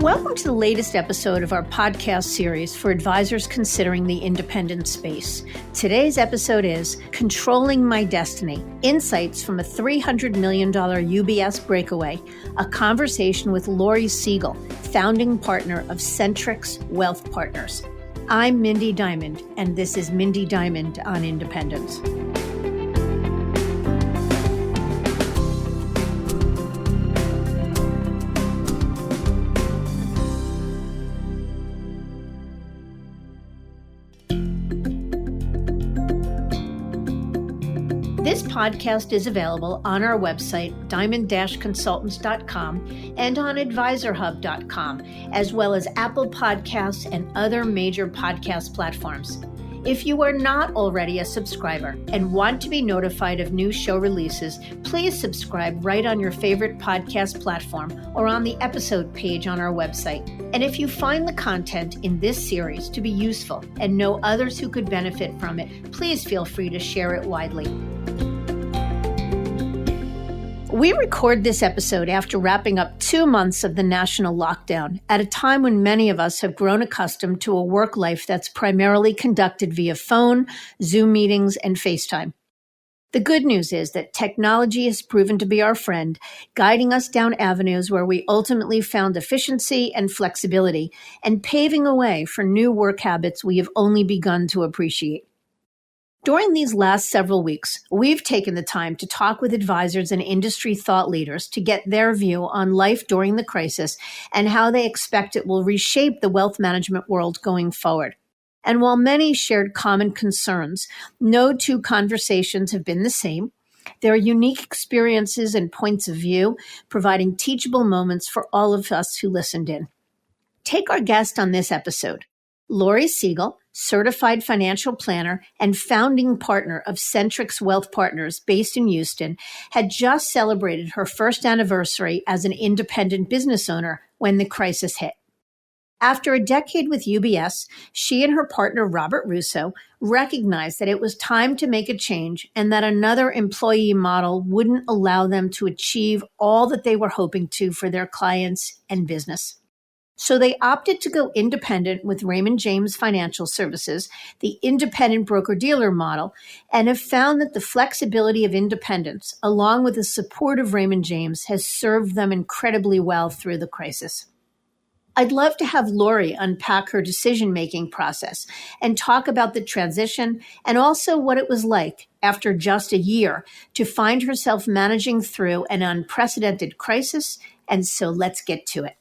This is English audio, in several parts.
Welcome to the latest episode of our podcast series for advisors considering the independent space. Today's episode is Controlling My Destiny, Insights from a $300 million UBS Breakaway, a conversation with Lori Siegel, founding partner of Centrix Wealth Partners. I'm Mindy Diamond, and this is Mindy Diamond on Independence. This podcast is available on our website, diamond-consultants.com, and on advisorhub.com, as well as Apple Podcasts and other major podcast platforms. If you are not already a subscriber and want to be notified of new show releases, please subscribe right on your favorite podcast platform or on the episode page on our website. And if you find the content in this series to be useful and know others who could benefit from it, please feel free to share it widely. We record this episode after wrapping up 2 months of the national lockdown, at a time when many of us have grown accustomed to a work life that's primarily conducted via phone, Zoom meetings, and FaceTime. The good news is that technology has proven to be our friend, guiding us down avenues where we ultimately found efficiency and flexibility, and paving a way for new work habits we have only begun to appreciate. During these last several weeks, we've taken the time to talk with advisors and industry thought leaders to get their view on life during the crisis and how they expect it will reshape the wealth management world going forward. And while many shared common concerns, no two conversations have been the same. There are unique experiences and points of view, providing teachable moments for all of us who listened in. Take our guest on this episode, Lori Siegel, certified financial planner and founding partner of Centrix Wealth Partners based in Houston, had just celebrated her first anniversary as an independent business owner when the crisis hit. After a decade with UBS, she and her partner, Robert Russo, recognized that it was time to make a change and that another employee model wouldn't allow them to achieve all that they were hoping to for their clients and business. So they opted to go independent with Raymond James Financial Services, the independent broker-dealer model, and have found that the flexibility of independence, along with the support of Raymond James, has served them incredibly well through the crisis. I'd love to have Lori unpack her decision-making process and talk about the transition and also what it was like after just a year to find herself managing through an unprecedented crisis. And so let's get to it.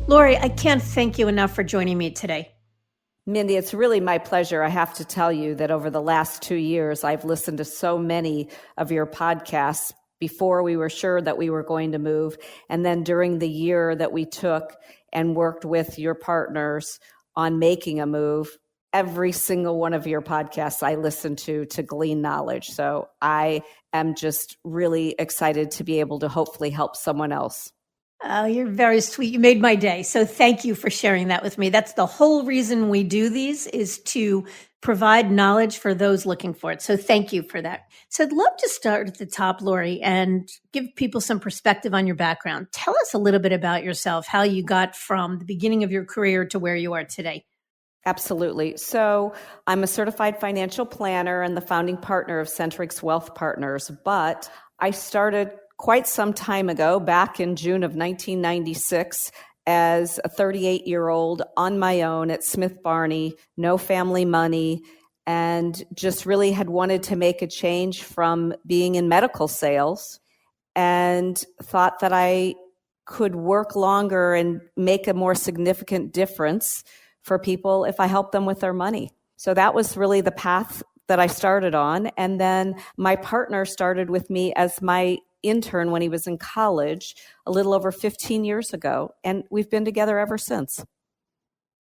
Lori, I can't thank you enough for joining me today. Mindy, it's really my pleasure. I have to tell you that over the last 2 years, I've listened to so many of your podcasts before we were sure that we were going to move. And then during the year that we took and worked with your partners on making a move, every single one of your podcasts I listened to glean knowledge. So I am just really excited to be able to hopefully help someone else. Oh, you're very sweet. You made my day. So thank you for sharing that with me. That's the whole reason we do these, is to provide knowledge for those looking for it. So thank you for that. So I'd love to start at the top, Lori, and give people some perspective on your background. Tell us a little bit about yourself, how you got from the beginning of your career to where you are today. Absolutely. So I'm a certified financial planner and the founding partner of Centrix Wealth Partners, but I started quite some time ago, back in June of 1996, as a 38-year-old on my own at Smith Barney, no family money, and just really had wanted to make a change from being in medical sales, and thought that I could work longer and make a more significant difference for people if I helped them with their money. So that was really the path that I started on. And then my partner started with me as my intern when he was in college a little over 15 years ago, and we've been together ever since.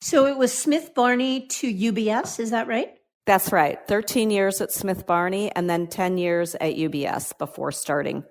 So it was Smith Barney to UBS, is that right? That's right. 13 years at Smith Barney and then 10 years at UBS before starting.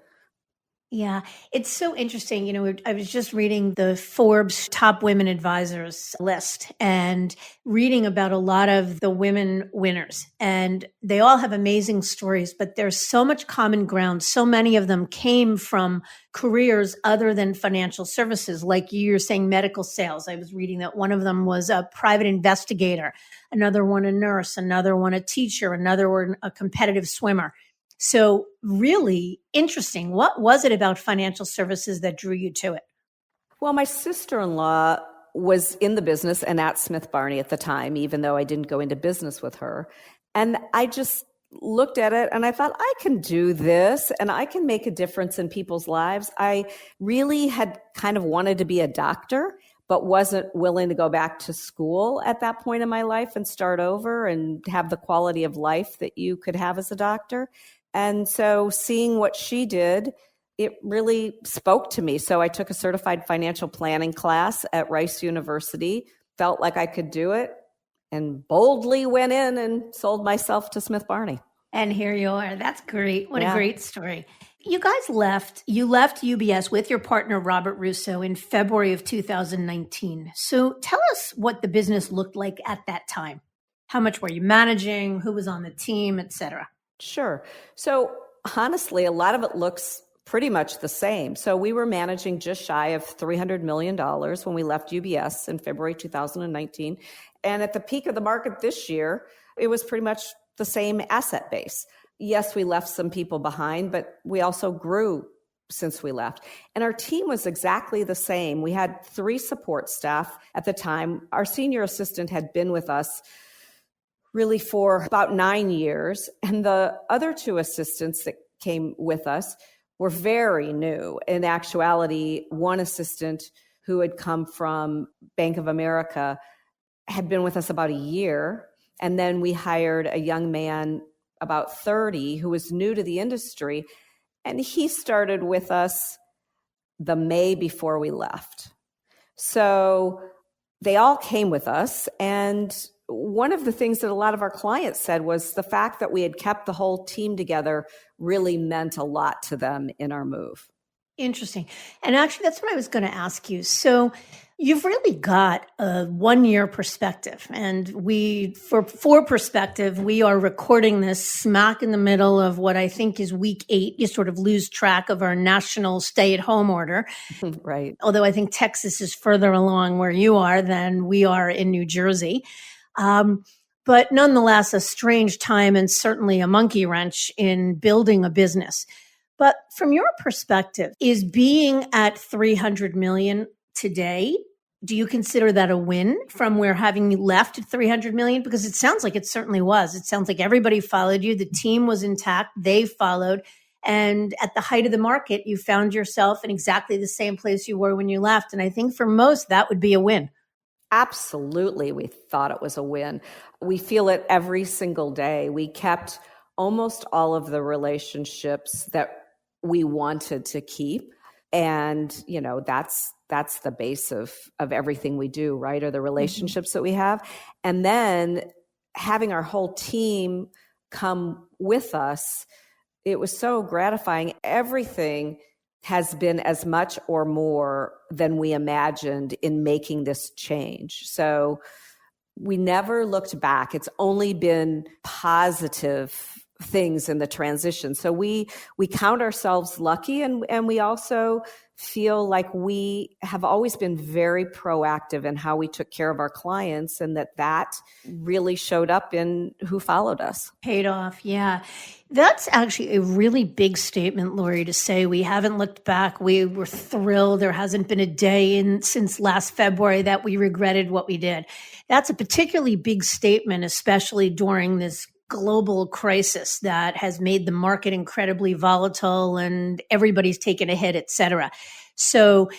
Yeah, it's so interesting. I was just reading the Forbes top women advisors list and reading about a lot of the women winners. And they all have amazing stories, but there's so much common ground. So many of them came from careers other than financial services, like you're saying medical sales. I was reading that one of them was a private investigator, another one a nurse, another one a teacher, another one a competitive swimmer. So really interesting. What was it about financial services that drew you to it? Well, my sister-in-law was in the business and at Smith Barney at the time, even though I didn't go into business with her. And I just looked at it and I thought, I can do this and I can make a difference in people's lives. I really had kind of wanted to be a doctor, but wasn't willing to go back to school at that point in my life and start over and have the quality of life that you could have as a doctor. And so seeing what she did, it really spoke to me. So I took a certified financial planning class at Rice University, felt like I could do it, and boldly went in and sold myself to Smith Barney. And here you are. That's great. What a great story. You guys left UBS with your partner, Robert Russo, in February of 2019. So tell us what the business looked like at that time. How much were you managing? Who was on the team, et cetera? Sure. So honestly, a lot of it looks pretty much the same. So we were managing just shy of $300 million when we left UBS in February 2019. And at the peak of the market this year, it was pretty much the same asset base. Yes, we left some people behind, but we also grew since we left. And our team was exactly the same. We had 3 support staff at the time. Our senior assistant had been with us really for about 9 years. And the other 2 assistants that came with us were very new. In actuality, one assistant who had come from Bank of America had been with us about a year. And then we hired a young man about 30 who was new to the industry. And he started with us the May before we left. So they all came with us. And one of the things that a lot of our clients said was the fact that we had kept the whole team together really meant a lot to them in our move. Interesting. And actually, that's what I was going to ask you. So you've really got a 1-year perspective. And for perspective, we are recording this smack in the middle of what I think is week 8. You sort of lose track of our national stay-at-home order. Right. Although I think Texas is further along where you are than we are in New Jersey. But nonetheless, a strange time and certainly a monkey wrench in building a business. But from your perspective, is being at 300 million today, do you consider that a win from where having left at 300 million? Because it sounds like it certainly was. It sounds like everybody followed you. The team was intact. They followed. And at the height of the market, you found yourself in exactly the same place you were when you left. And I think for most, that would be a win. Absolutely. We thought it was a win. We feel it every single day. We kept almost all of the relationships that we wanted to keep. And, that's the base of everything we do, right? Are the relationships that we have. And then having our whole team come with us, it was so gratifying. Everything has been as much or more than we imagined in making this change. So we never looked back. It's only been positive things in the transition. So we count ourselves lucky, and we also feel like we have always been very proactive in how we took care of our clients, and that really showed up in who followed us. Paid off. Yeah. That's actually a really big statement, Lori, to say we haven't looked back. We were thrilled. There hasn't been a day since last February that we regretted what we did. That's a particularly big statement, especially during this global crisis that has made the market incredibly volatile and everybody's taken a hit, et cetera. So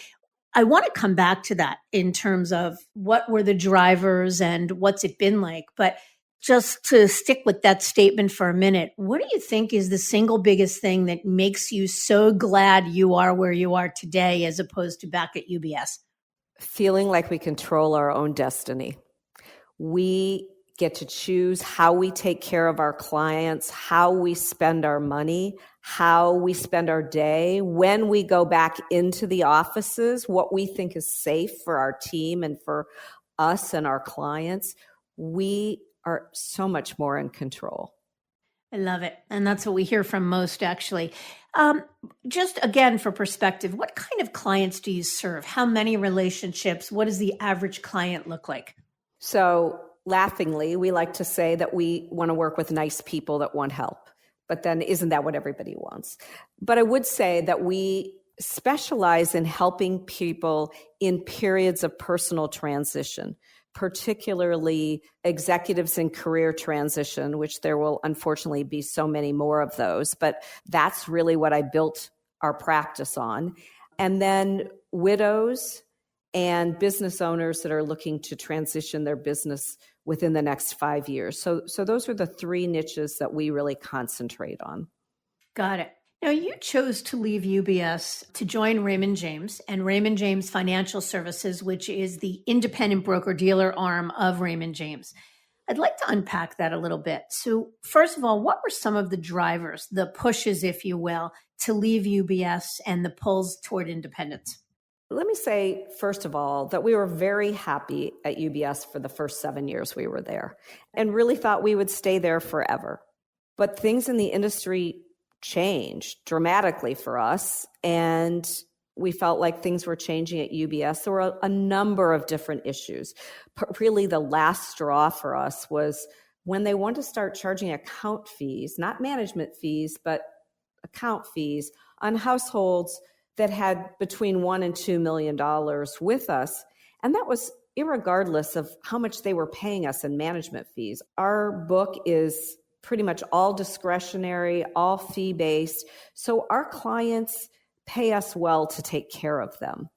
I want to come back to that in terms of what were the drivers and what's it been like. But just to stick with that statement for a minute, what do you think is the single biggest thing that makes you so glad you are where you are today as opposed to back at UBS? Feeling like we control our own destiny. We get to choose how we take care of our clients, how we spend our money, how we spend our day, when we go back into the offices, what we think is safe for our team and for us and our clients. We are so much more in control. I love it. And that's what we hear from most, actually. Just again, for perspective, what kind of clients do you serve? How many relationships? What does the average client look like? So laughingly, we like to say that we want to work with nice people that want help. But then isn't that what everybody wants? But I would say that we specialize in helping people in periods of personal transition, particularly executives in career transition, which there will unfortunately be so many more of those. But that's really what I built our practice on. And then widows and business owners that are looking to transition their business within the next 5 years. So those are the three niches that we really concentrate on. Got it. Now, you chose to leave UBS to join Raymond James and Raymond James Financial Services, which is the independent broker-dealer arm of Raymond James. I'd like to unpack that a little bit. So first of all, what were some of the drivers, the pushes, if you will, to leave UBS and the pulls toward independence? Let me say, first of all, that we were very happy at UBS for the first 7 years we were there and really thought we would stay there forever. But things in the industry changed dramatically for us, and we felt like things were changing at UBS. There were a number of different issues. But really, the last straw for us was when they wanted to start charging account fees, not management fees, but account fees on households that had between $1 and $2 million with us. And that was irregardless of how much they were paying us in management fees. Our book is pretty much all discretionary, all fee-based. So our clients pay us well to take care of them.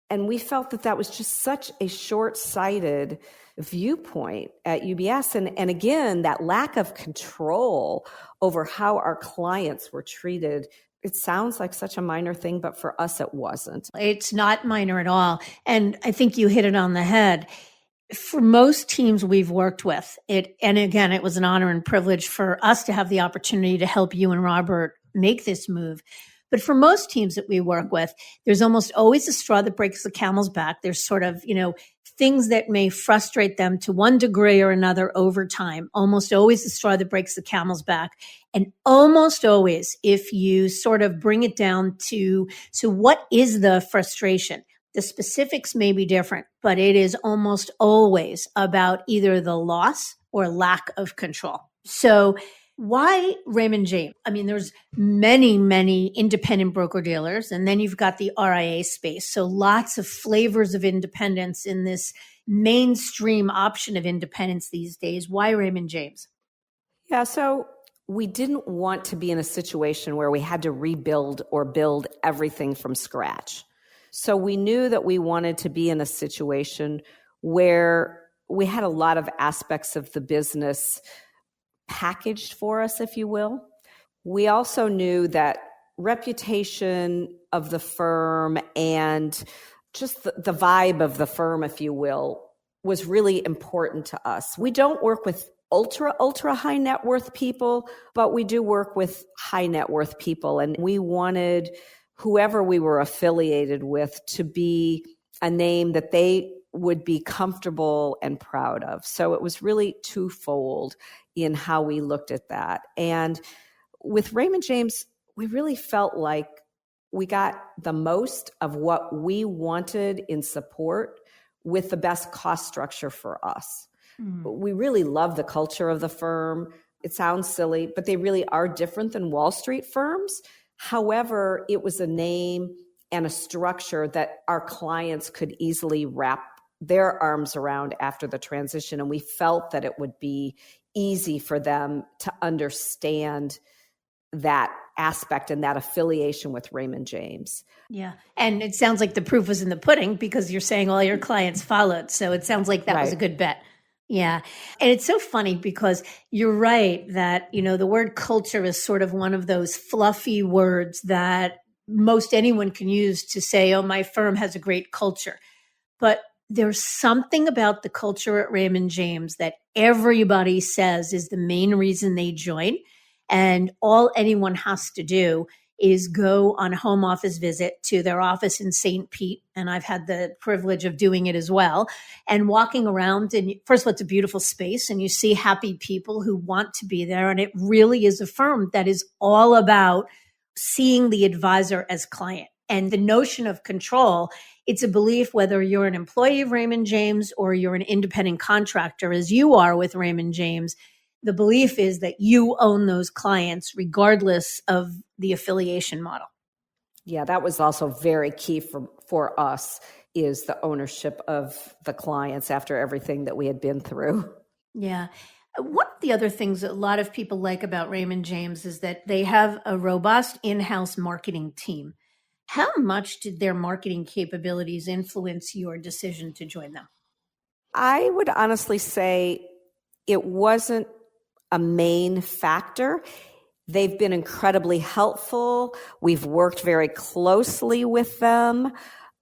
And we felt that that was just such a short-sighted viewpoint at UBS. And again, that lack of control over how our clients were treated. It sounds like such a minor thing, but for us, it wasn't. It's not minor at all. And I think you hit it on the head. For most teams we've worked with, and again, it was an honor and privilege for us to have the opportunity to help you and Robert make this move. But for most teams that we work with, there's almost always a straw that breaks the camel's back. There's sort of, things that may frustrate them to one degree or another over time. Almost always the straw that breaks the camel's back. And almost always, if you sort of bring it down to, so what is the frustration? The specifics may be different, but it is almost always about either the loss or lack of control. So why Raymond James? I mean, there's many, many independent broker-dealers, and then you've got the RIA space. So lots of flavors of independence in this mainstream option of independence these days. Why Raymond James? Yeah, so we didn't want to be in a situation where we had to rebuild or build everything from scratch. So we knew that we wanted to be in a situation where we had a lot of aspects of the business packaged for us, if you will. We also knew that reputation of the firm and just the vibe of the firm, if you will, was really important to us. We don't work with ultra high net worth people, but we do work with high net worth people. And we wanted whoever we were affiliated with to be a name that they would be comfortable and proud of. So it was really twofold in how we looked at that. And with Raymond James, we really felt like we got the most of what we wanted in support with the best cost structure for us. We really love the culture of the firm. It sounds silly, but they really are different than Wall Street firms. However, it was a name and a structure that our clients could easily wrap their arms around after the transition. And we felt that it would be easy for them to understand that aspect and that affiliation with Raymond James. Yeah. And it sounds like the proof was in the pudding because you're saying all your clients followed. So it sounds like that was a good bet. Yeah. And it's so funny because you're right that, the word culture is sort of one of those fluffy words that most anyone can use to say, oh, my firm has a great culture. But There's something about the culture at Raymond James that everybody says is the main reason they join. And all anyone has to do is go on a home office visit to their office in St. Pete. And I've had the privilege of doing it as well. And walking around, and first of all, it's a beautiful space, and you see happy people who want to be there. And it really is a firm that is all about seeing the advisor as client. And the notion of control, it's a belief whether you're an employee of Raymond James or you're an independent contractor, as you are with Raymond James. The belief is that you own those clients regardless of the affiliation model. Yeah, that was also very key for us, is the ownership of the clients after everything that we had been through. Yeah. One of the other things that a lot of people like about Raymond James is that they have a robust in-house marketing team. How much did their marketing capabilities influence your decision to join them? I would honestly say it wasn't a main factor. They've been incredibly helpful. We've worked very closely with them,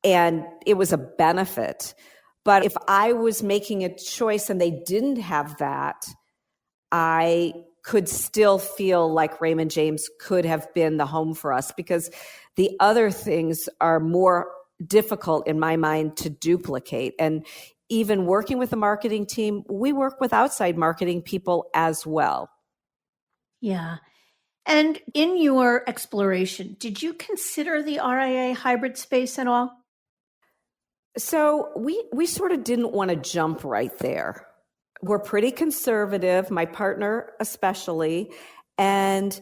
and it was a benefit. But if I was making a choice and they didn't have that, I could still feel like Raymond James could have been the home for us, because the other things are more difficult in my mind to duplicate. And even working with the marketing team, we work with outside marketing people as well. Yeah. And in your exploration, did you consider the RIA hybrid space at all? So we sort of didn't want to jump right there. We're pretty conservative, my partner especially. And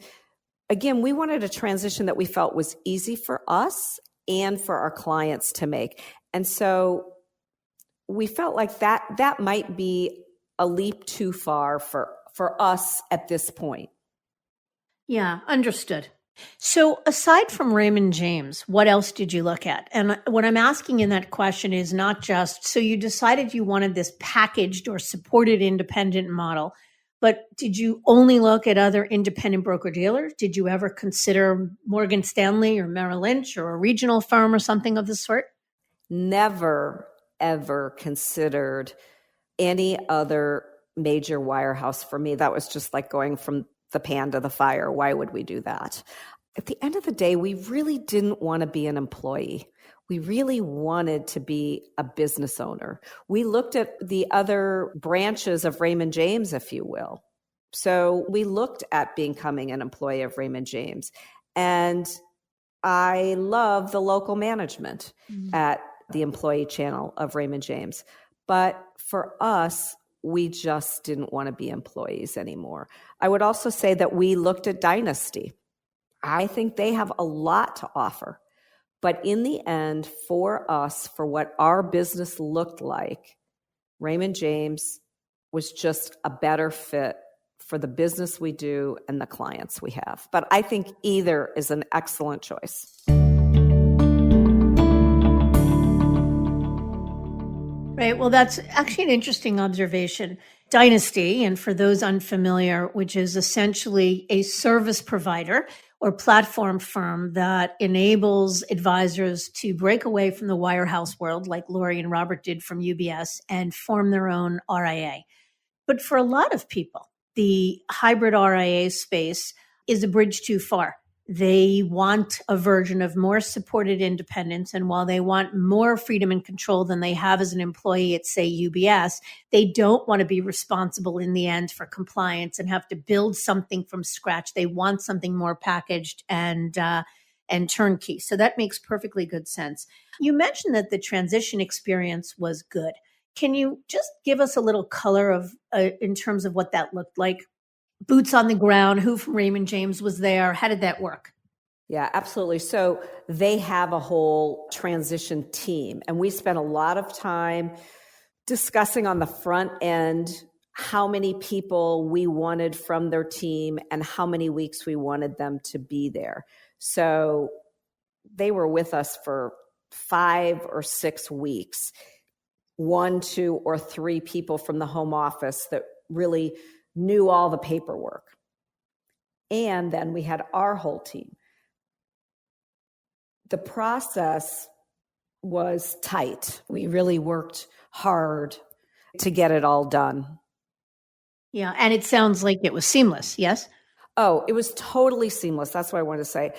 again, we wanted a transition that we felt was easy for us and for our clients to make. And so we felt like that might be a leap too far for us at this point. Yeah, understood. So aside from Raymond James, what else did you look at? And what I'm asking in that question is not just, so you decided you wanted this packaged or supported independent model, but did you only look at other independent broker-dealers? Did you ever consider Morgan Stanley or Merrill Lynch or a regional firm or something of the sort? Never, ever considered any other major wirehouse for me. That was just like going from the pan to the fire. Why would we do that? At the end of the day, we really didn't want to be an employee. We really wanted to be a business owner. We looked at the other branches of Raymond James, if you will. So we looked at becoming an employee of Raymond James. And I love the local management at the employee channel of Raymond James. But for us, we just didn't want to be employees anymore. I would also say that we looked at Dynasty. I think they have a lot to offer. But in the end, for us, for what our business looked like, Raymond James was just a better fit for the business we do and the clients we have. But I think either is an excellent choice. Right. Well, that's actually an interesting observation. Dynasty, and for those unfamiliar, which is essentially a service provider or platform firm that enables advisors to break away from the wirehouse world, like Lori and Robert did from UBS, and form their own RIA. But for a lot of people, the hybrid RIA space is a bridge too far. They want a version of more supported independence. And while they want more freedom and control than they have as an employee at, say, UBS, they don't want to be responsible in the end for compliance and have to build something from scratch. They want something more packaged and turnkey. So that makes perfectly good sense. You mentioned that the transition experience was good. Can you just give us a little color of in terms of what that looked like? Boots on the ground, who from Raymond James was there? How did that work? Yeah, absolutely. So they have a whole transition team, and we spent a lot of time discussing on the front end how many people we wanted from their team and how many weeks we wanted them to be there. So they were with us for 5 or 6 weeks, 1, 2, or 3 people from the home office that really knew all the paperwork. And then we had our whole team. The process was tight. We really worked hard to get it all done. Yeah. And it sounds like it was seamless. Yes. Oh, it was totally seamless. That's what I wanted to say.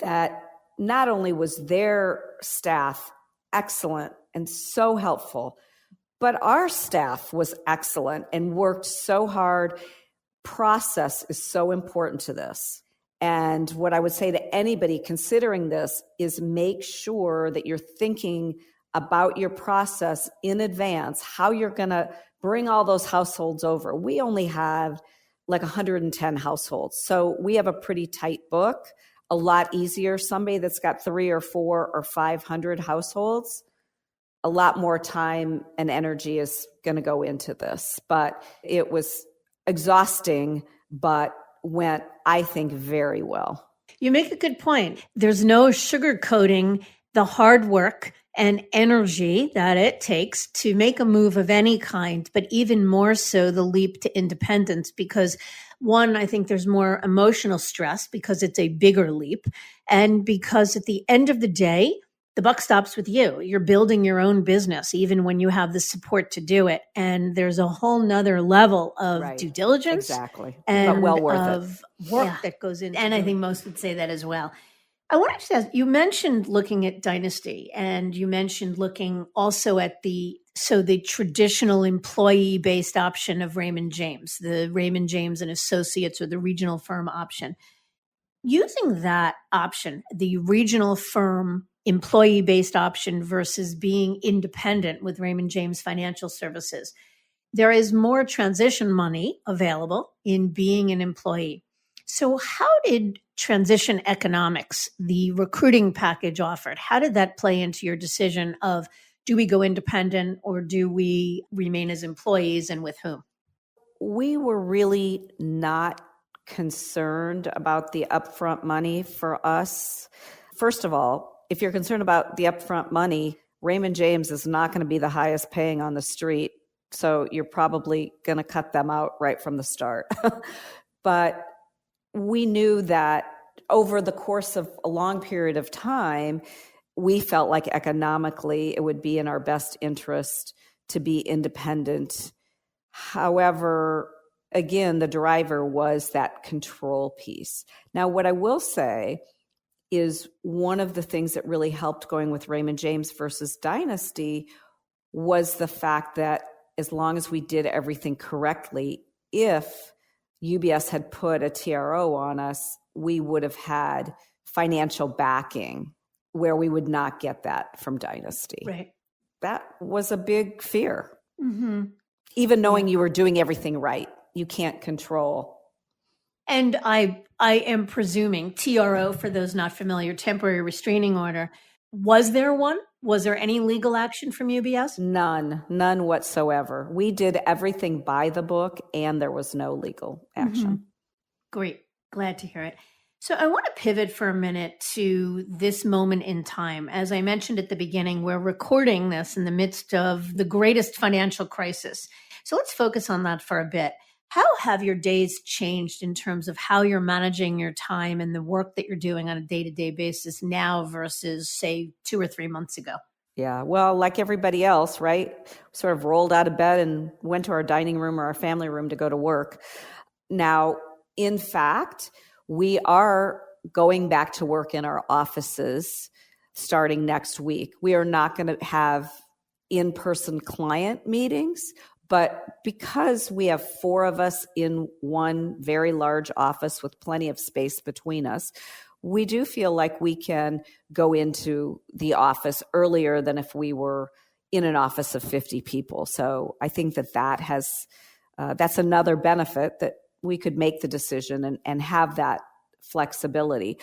That not only was their staff excellent and so helpful, but our staff was excellent and worked so hard. Process is so important to this. And what I would say to anybody considering this is make sure that you're thinking about your process in advance, how you're going to bring all those households over. We only have like 110 households. So we have a pretty tight book, a lot easier. Somebody that's got 3 or 4 or 500 households, a lot more time and energy is going to go into this. But it was exhausting, but went, I think, very well. You make a good point. There's no sugarcoating the hard work and energy that it takes to make a move of any kind, but even more so the leap to independence, because one, I think there's more emotional stress because it's a bigger leap. And because at the end of the day, the buck stops with you. You're building your own business, even when you have the support to do it. And there's a whole nother level of due diligence. Exactly. And but well worth of work that goes into it. And I think most would say that as well. I wanted to ask, you mentioned looking at Dynasty, and you mentioned looking also at the traditional employee-based option of Raymond James, the Raymond James and Associates, or the regional firm option. Using that option, the regional firm employee-based option versus being independent with Raymond James Financial Services, there is more transition money available in being an employee. So how did transition economics, the recruiting package offered, how did that play into your decision of, do we go independent or do we remain as employees, and with whom? We were really not concerned about the upfront money for us. First of all, if you're concerned about the upfront money, Raymond James is not going to be the highest paying on the street. So you're probably going to cut them out right from the start. But we knew that over the course of a long period of time, we felt like economically it would be in our best interest to be independent. However, again, the driver was that control piece. Now, what I will say is one of the things that really helped going with Raymond James versus Dynasty was the fact that as long as we did everything correctly, if UBS had put a TRO on us, we would have had financial backing where we would not get that from Dynasty. Right. That was a big fear. Mm-hmm. Even knowing you were doing everything right, you can't control. And I am presuming TRO, for those not familiar, temporary restraining order. Was there one? Was there any legal action from UBS? None whatsoever. We did everything by the book, and there was no legal action. Mm-hmm. Great. Glad to hear it. So I want to pivot for a minute to this moment in time. As I mentioned at the beginning, we're recording this in the midst of the greatest financial crisis. So let's focus on that for a bit. How have your days changed in terms of how you're managing your time and the work that you're doing on a day-to-day basis now versus, say, 2 or 3 months ago? Yeah, well, like everybody else, right? Sort of rolled out of bed and went to our dining room or our family room to go to work. Now, in fact, we are going back to work in our offices starting next week. We are not going to have in-person client meetings, but because we have 4 of us in one very large office with plenty of space between us, we do feel like we can go into the office earlier than if we were in an office of 50 people. So I think that has that's another benefit, that we could make the decision and have that flexibility.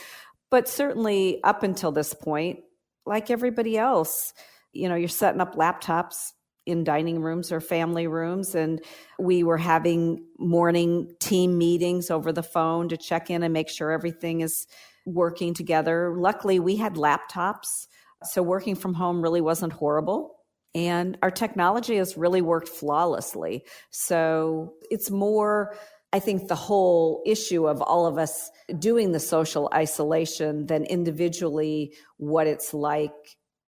But certainly up until this point, like everybody else, you're setting up laptops in dining rooms or family rooms. And we were having morning team meetings over the phone to check in and make sure everything is working together. Luckily, we had laptops, so working from home really wasn't horrible. And our technology has really worked flawlessly. So it's more, I think, the whole issue of all of us doing the social isolation than individually what it's like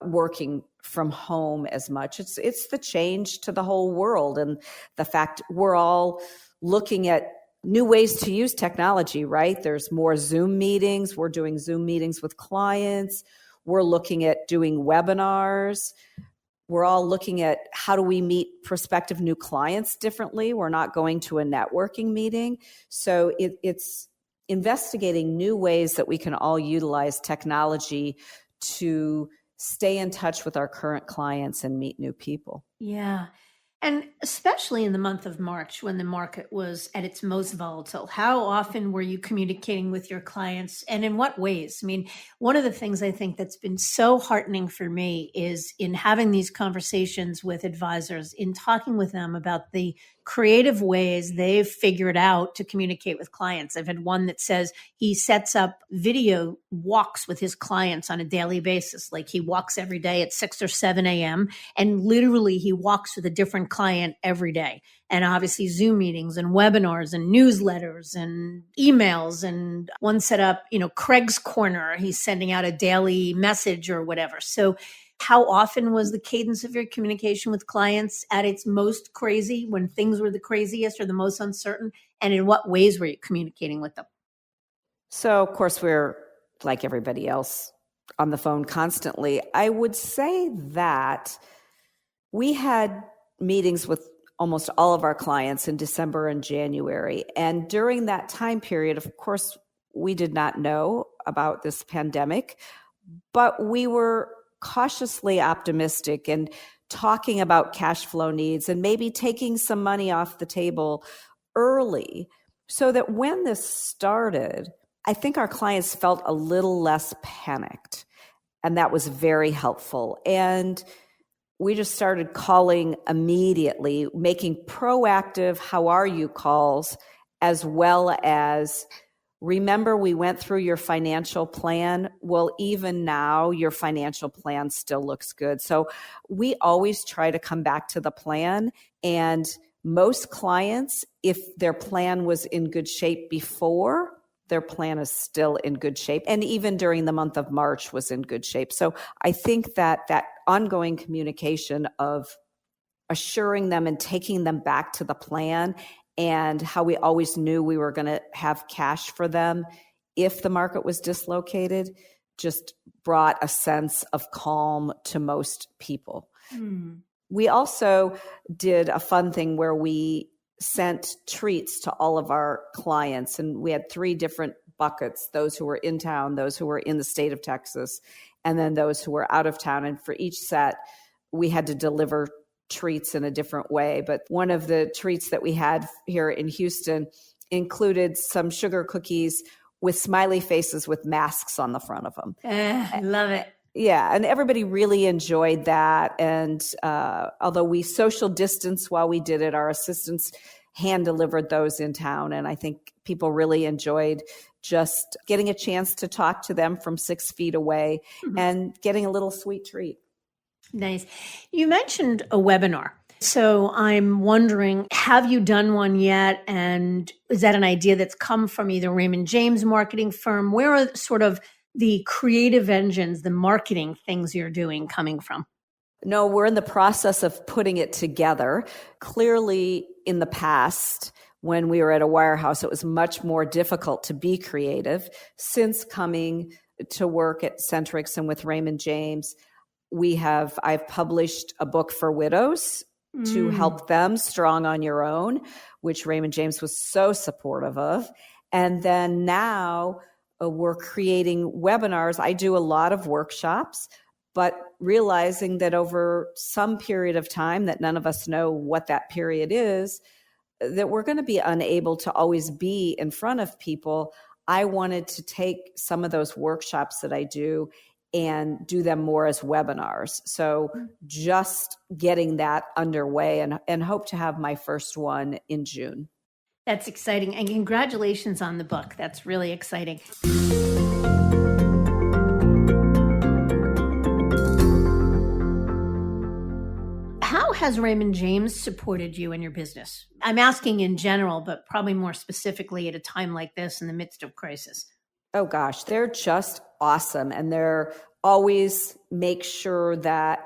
working from home as much. It's the change to the whole world, and the fact we're all looking at new ways to use technology, right? There's more Zoom meetings. We're doing Zoom meetings with clients. We're looking at doing webinars. We're all looking at how do we meet prospective new clients differently. We're not going to a networking meeting. So it's investigating new ways that we can all utilize technology to stay in touch with our current clients and meet new people. Yeah. And especially in the month of March, when the market was at its most volatile, how often were you communicating with your clients, and in what ways? I mean, one of the things I think that's been so heartening for me is in having these conversations with advisors, in talking with them about the creative ways they've figured out to communicate with clients. I've had one that says he sets up video walks with his clients on a daily basis. Like he walks every day at 6 or 7 a.m. and literally he walks with a different client every day. And obviously Zoom meetings and webinars and newsletters and emails, and one set up, Craig's Corner. He's sending out a daily message or whatever. So how often was the cadence of your communication with clients at its most crazy, when things were the craziest or the most uncertain? And in what ways were you communicating with them? So, of course, we're like everybody else on the phone constantly. I would say that we had meetings with almost all of our clients in December and January. And during that time period, of course, we did not know about this pandemic, but we were cautiously optimistic and talking about cash flow needs and maybe taking some money off the table early, so that when this started, I think our clients felt a little less panicked, and that was very helpful. And we just started calling immediately, making proactive "how are you" calls, as well as, remember, we went through your financial plan. Well, even now, your financial plan still looks good. So we always try to come back to the plan. And most clients, if their plan was in good shape before, their plan is still in good shape. And even during the month of March was in good shape. So I think that ongoing communication of assuring them and taking them back to the plan, and how we always knew we were going to have cash for them if the market was dislocated, just brought a sense of calm to most people. We also did a fun thing where we sent treats to all of our clients, and we had 3 different buckets: those who were in town, those who were in the state of Texas, and then those who were out of town. And for each set, we had to deliver treats in a different way. But one of the treats that we had here in Houston included some sugar cookies with smiley faces with masks on the front of them. Love it. Yeah, and everybody really enjoyed that. And although we social distance while we did it, our assistants hand delivered those in town. And I think people really enjoyed just getting a chance to talk to them from 6 feet away and getting a little sweet treat. Nice. You mentioned a webinar. So I'm wondering, have you done one yet? And is that an idea that's come from either Raymond James marketing firm? Where are sort of the creative engines, the marketing things you're doing coming from? No, we're in the process of putting it together. Clearly, in the past, when we were at a wirehouse, it was much more difficult to be creative. Since coming to work at Centrix and with Raymond James, I've published a book for widows to help them, Strong on Your Own, which Raymond James was so supportive of. And then now we're creating webinars. I do a lot of workshops, but realizing that over some period of time, that none of us know what that period is, that we're going to be unable to always be in front of people. I wanted to take some of those workshops that I do and do them more as webinars. So just getting that underway, and hope to have my first one in June. That's exciting. And congratulations on the book. That's really exciting. How has Raymond James supported you in your business? I'm asking in general, but probably more specifically at a time like this in the midst of crisis. Oh gosh, they're just awesome. And they're always make sure that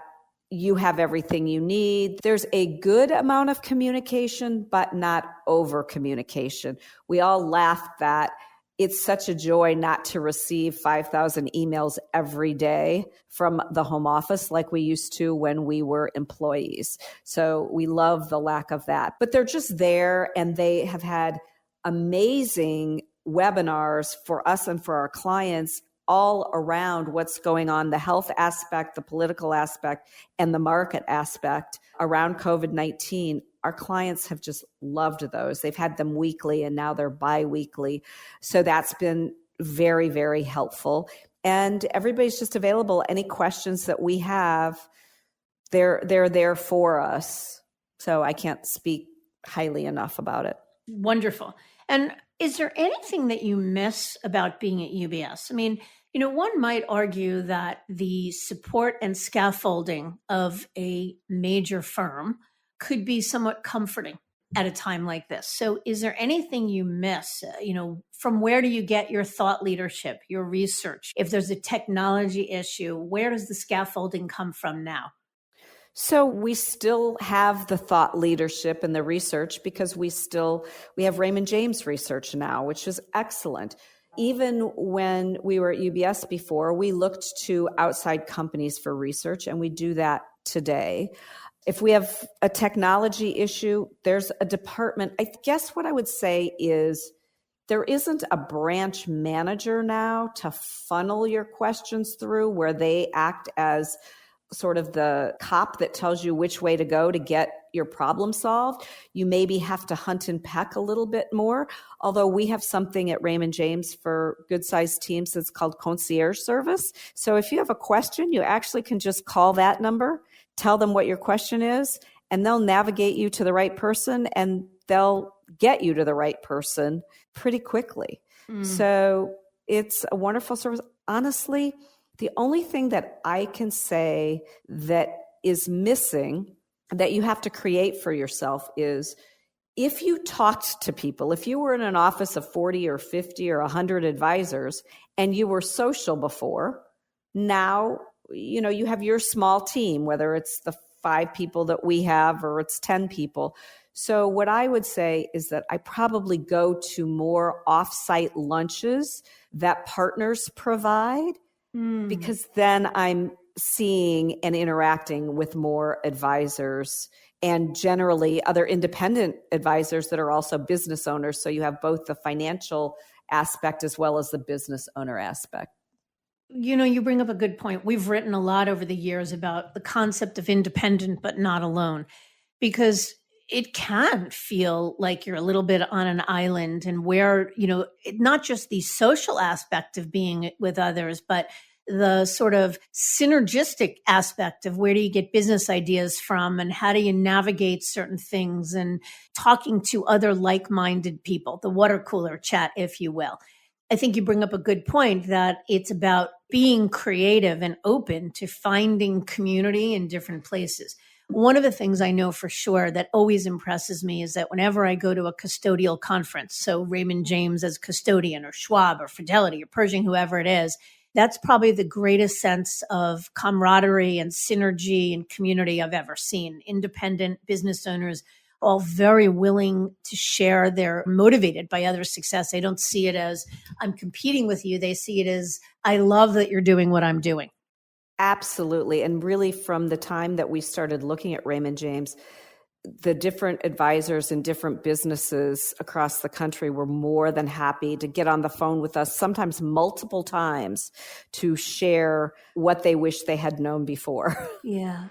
you have everything you need. There's a good amount of communication, but not over communication. We all laugh that it's such a joy not to receive 5,000 emails every day from the home office like we used to when we were employees. So we love the lack of that. But they're just there, and they have had amazing webinars for us and for our clients all around what's going on, the health aspect, the political aspect, and the market aspect around COVID-19. Our clients have just loved those. They've had them weekly, and now they're bi-weekly. So that's been very, very helpful. And everybody's just available. Any questions that we have, they're there for us. So I can't speak highly enough about it. Wonderful. And is there anything that you miss about being at UBS? I mean, one might argue that the support and scaffolding of a major firm could be somewhat comforting at a time like this. So is there anything you miss? From where do you get your thought leadership, your research? If there's a technology issue, where does the scaffolding come from now? So we still have the thought leadership and the research because we have Raymond James research now, which is excellent. Even when we were at UBS before, we looked to outside companies for research, and we do that today. If we have a technology issue, there's a department. I guess what I would say is there isn't a branch manager now to funnel your questions through, where they act as sort of the cop that tells you which way to go to get your problem solved. You maybe have to hunt and peck a little bit more, although we have something at Raymond James for good-sized teams that's called concierge service. So if you have a question, you actually can just call that number, tell them what your question is, and they'll navigate you to the right person, and they'll get you to the right person pretty quickly. So it's a wonderful service. Honestly, the only thing that I can say that is missing that you have to create for yourself is if you talked to people, if you were in an office of 40 or 50 or 100 advisors and you were social before, now, you have your small team, whether it's the 5 people that we have or it's 10 people. So what I would say is that I probably go to more offsite lunches that partners provide, because then I'm seeing and interacting with more advisors and generally other independent advisors that are also business owners. So you have both the financial aspect as well as the business owner aspect. You bring up a good point. We've written a lot over the years about the concept of independent but not alone, because it can feel like you're a little bit on an island, and where, not just the social aspect of being with others, but the sort of synergistic aspect of where do you get business ideas from, and how do you navigate certain things, and talking to other like-minded people, the water cooler chat, if you will. I think you bring up a good point that it's about being creative and open to finding community in different places. One of the things I know for sure that always impresses me is that whenever I go to a custodial conference, so Raymond James as custodian, or Schwab or Fidelity or Pershing, whoever it is, that's probably the greatest sense of camaraderie and synergy and community I've ever seen. Independent business owners, all very willing to share. They're motivated by other success. They don't see it as I'm competing with you. They see it as I love that you're doing what I'm doing. Absolutely. And really, from the time that we started looking at Raymond James, the different advisors in different businesses across the country were more than happy to get on the phone with us, sometimes multiple times, to share what they wish they had known before. Yeah.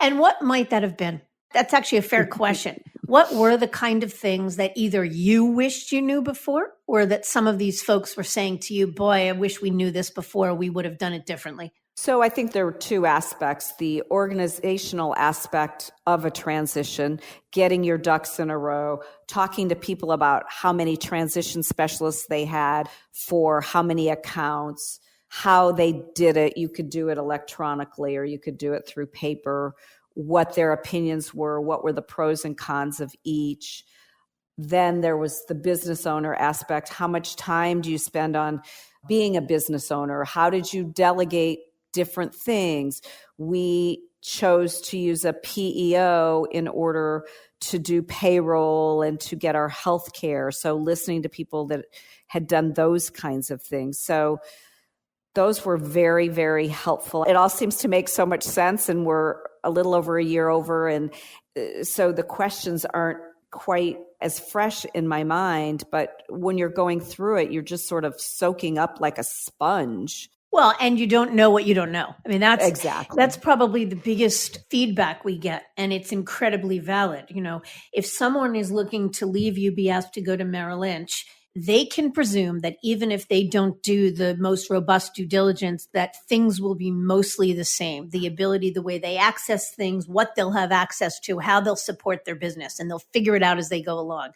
And what might that have been? That's actually a fair question. What were the kind of things that either you wished you knew before, or that some of these folks were saying to you, boy, I wish we knew this before, we would have done it differently? So I think there were 2 aspects: the organizational aspect of a transition, getting your ducks in a row, talking to people about how many transition specialists they had for how many accounts, how they did it. You could do it electronically or you could do it through paper, what their opinions were, what were the pros and cons of each. Then there was the business owner aspect. How much time do you spend on being a business owner? How did you delegate different things. We chose to use a PEO in order to do payroll and to get our health care. So listening to people that had done those kinds of things. So those were very, very helpful. It all seems to make so much sense, and we're a little over a year over. And so the questions aren't quite as fresh in my mind, but when you're going through it, you're just sort of soaking up like a sponge. Well, and you don't know what you don't know. I mean, Exactly. that's probably the biggest feedback we get, and it's incredibly valid. If someone is looking to leave UBS to go to Merrill Lynch, they can presume that even if they don't do the most robust due diligence, that things will be mostly the same. The ability, the way they access things, what they'll have access to, how they'll support their business, and they'll figure it out as they go along.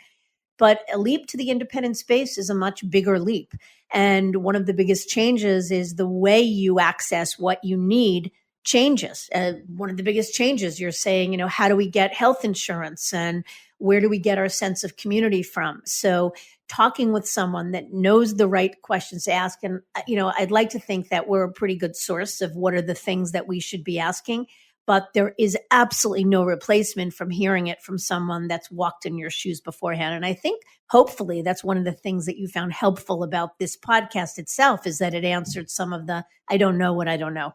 But a leap to the independent space is a much bigger leap. And one of the biggest changes is the way you access what you need changes. One of the biggest changes, you're saying, how do we get health insurance and where do we get our sense of community from? So talking with someone that knows the right questions to ask. And, I'd like to think that we're a pretty good source of what are the things that we should be asking. But there is absolutely no replacement from hearing it from someone that's walked in your shoes beforehand. And I think hopefully that's one of the things that you found helpful about this podcast itself, is that it answered some of the, I don't know what I don't know.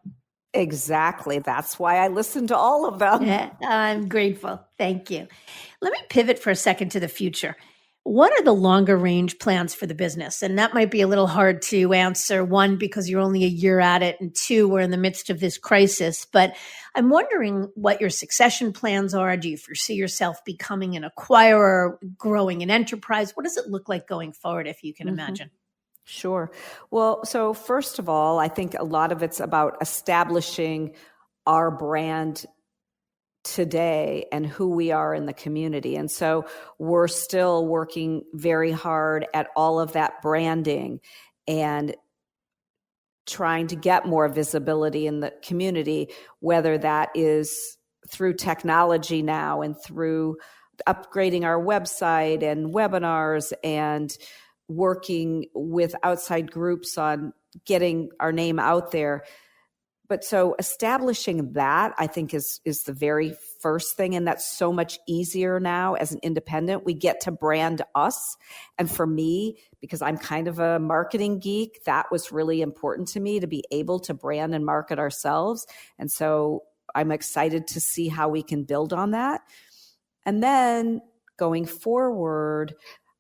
Exactly. That's why I listened to all of them. Yeah, I'm grateful. Thank you. Let me pivot for a second to the future. What are the longer range plans for the business? And that might be a little hard to answer. One, because you're only a year at it, and two, we're in the midst of this crisis. But I'm wondering what your succession plans are. Do you foresee yourself becoming an acquirer, growing an enterprise? What does it look like going forward, if you can imagine? Sure. Well, so first of all, I think a lot of it's about establishing our brand today and who we are in the community. And so we're still working very hard at all of that branding and trying to get more visibility in the community, whether that is through technology now and through upgrading our website and webinars and working with outside groups on getting our name out there. But so establishing that, I think, is the very first thing. And that's so much easier now as an independent. We get to brand us. And for me, because I'm kind of a marketing geek, that was really important to me, to be able to brand and market ourselves. And so I'm excited to see how we can build on that. And then going forward,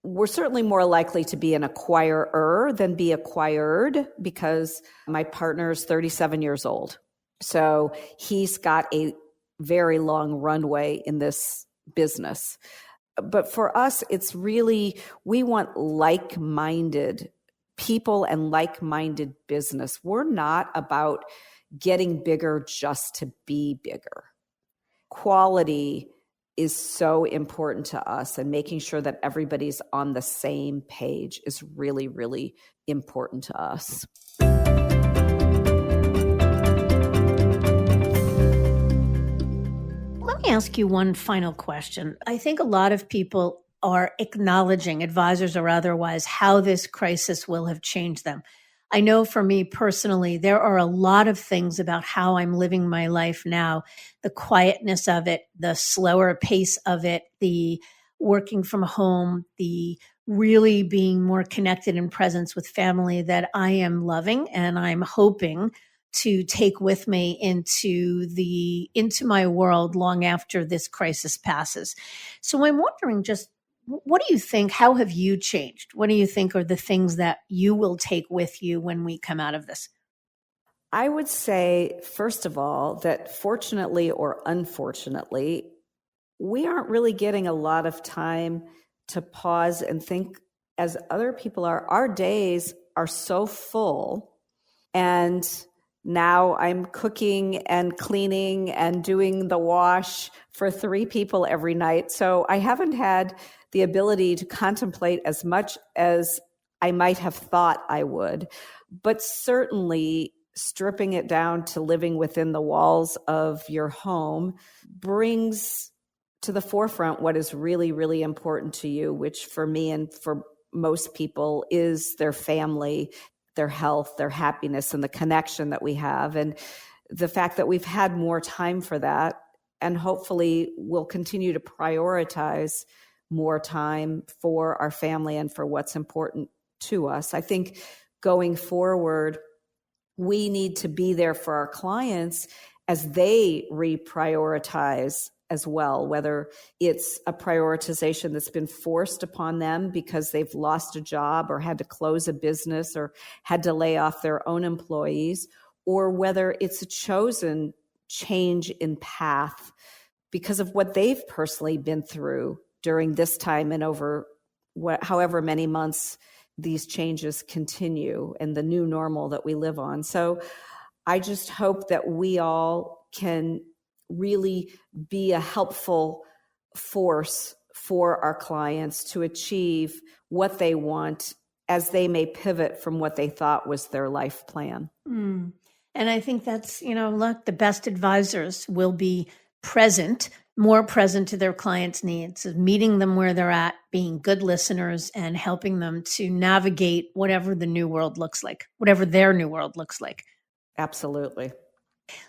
we're certainly more likely to be an acquirer than be acquired, because my partner is 37 years old. So he's got a very long runway in this business. But for us, it's really, we want like-minded people and like-minded business. We're not about getting bigger just to be bigger. Quality is so important to us, and making sure that everybody's on the same page is really, really important to us. Let me ask you one final question. I think a lot of people are acknowledging, advisors or otherwise, how this crisis will have changed them. I know for me personally, there are a lot of things about how I'm living my life now, the quietness of it, the slower pace of it, the working from home, the really being more connected and presence with family, that I am loving and I'm hoping to take with me into my world long after this crisis passes. So I'm wondering, just what do you think? How have you changed? What do you think are the things that you will take with you when we come out of this? I would say, first of all, that fortunately or unfortunately, we aren't really getting a lot of time to pause and think as other people are. Our days are so full, and now I'm cooking and cleaning and doing the wash for 3 people every night. So I haven't had the ability to contemplate as much as I might have thought I would. But certainly stripping it down to living within the walls of your home brings to the forefront what is really, really important to you, which for me and for most people is their family, their health, their happiness, and the connection that we have. And the fact that we've had more time for that, and hopefully we'll continue to prioritize more time for our family and for what's important to us. I think going forward, we need to be there for our clients as they reprioritize as well, whether it's a prioritization that's been forced upon them because they've lost a job or had to close a business or had to lay off their own employees, or whether it's a chosen change in path because of what they've personally been through during this time and over however many months these changes continue and the new normal that we live on. So I just hope that we all can really be a helpful force for our clients to achieve what they want as they may pivot from what they thought was their life plan. And I think that's, look, the best advisors will be present, more present to their clients' needs, meeting them where they're at, being good listeners, and helping them to navigate whatever the new world looks like, whatever their new world looks like. Absolutely.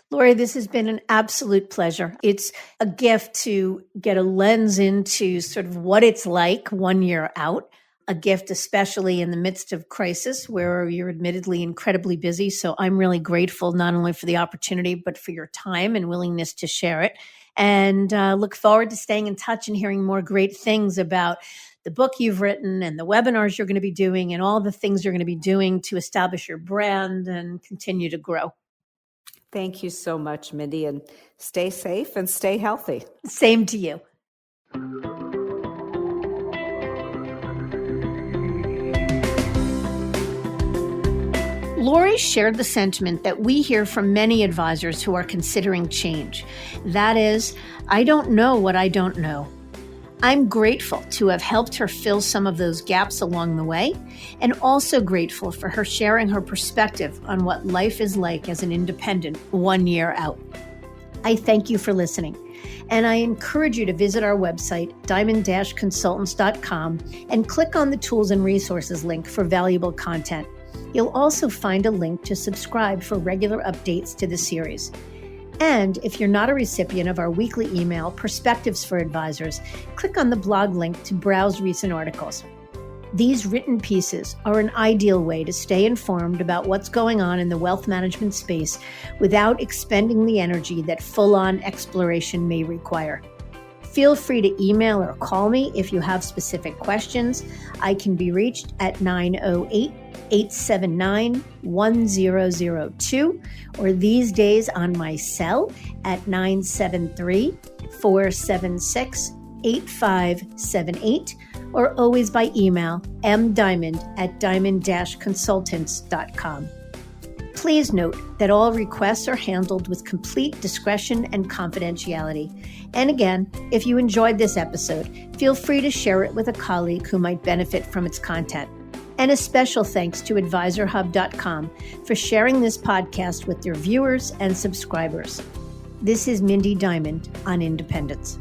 Lori, this has been an absolute pleasure. It's a gift to get a lens into sort of what it's like 1 year out, a gift especially in the midst of crisis where you're admittedly incredibly busy. So I'm really grateful not only for the opportunity, but for your time and willingness to share it. And look forward to staying in touch and hearing more great things about the book you've written and the webinars you're going to be doing and all the things you're going to be doing to establish your brand and continue to grow. Thank you so much, Mindy, and stay safe and stay healthy. Same to you. Lori shared the sentiment that we hear from many advisors who are considering change. That is, I don't know what I don't know. I'm grateful to have helped her fill some of those gaps along the way, and also grateful for her sharing her perspective on what life is like as an independent 1 year out. I thank you for listening, and I encourage you to visit our website, diamond-consultants.com, and click on the tools and resources link for valuable content. You'll also find a link to subscribe for regular updates to the series. And if you're not a recipient of our weekly email, Perspectives for Advisors, click on the blog link to browse recent articles. These written pieces are an ideal way to stay informed about what's going on in the wealth management space without expending the energy that full-on exploration may require. Feel free to email or call me if you have specific questions. I can be reached at 908-879-1002, or these days on my cell at 973-476-8578, or always by email, mdiamond@diamond-consultants.com. Please note that all requests are handled with complete discretion and confidentiality. And again, if you enjoyed this episode, feel free to share it with a colleague who might benefit from its content. And a special thanks to AdvisorHub.com for sharing this podcast with their viewers and subscribers. This is Mindy Diamond on Independence.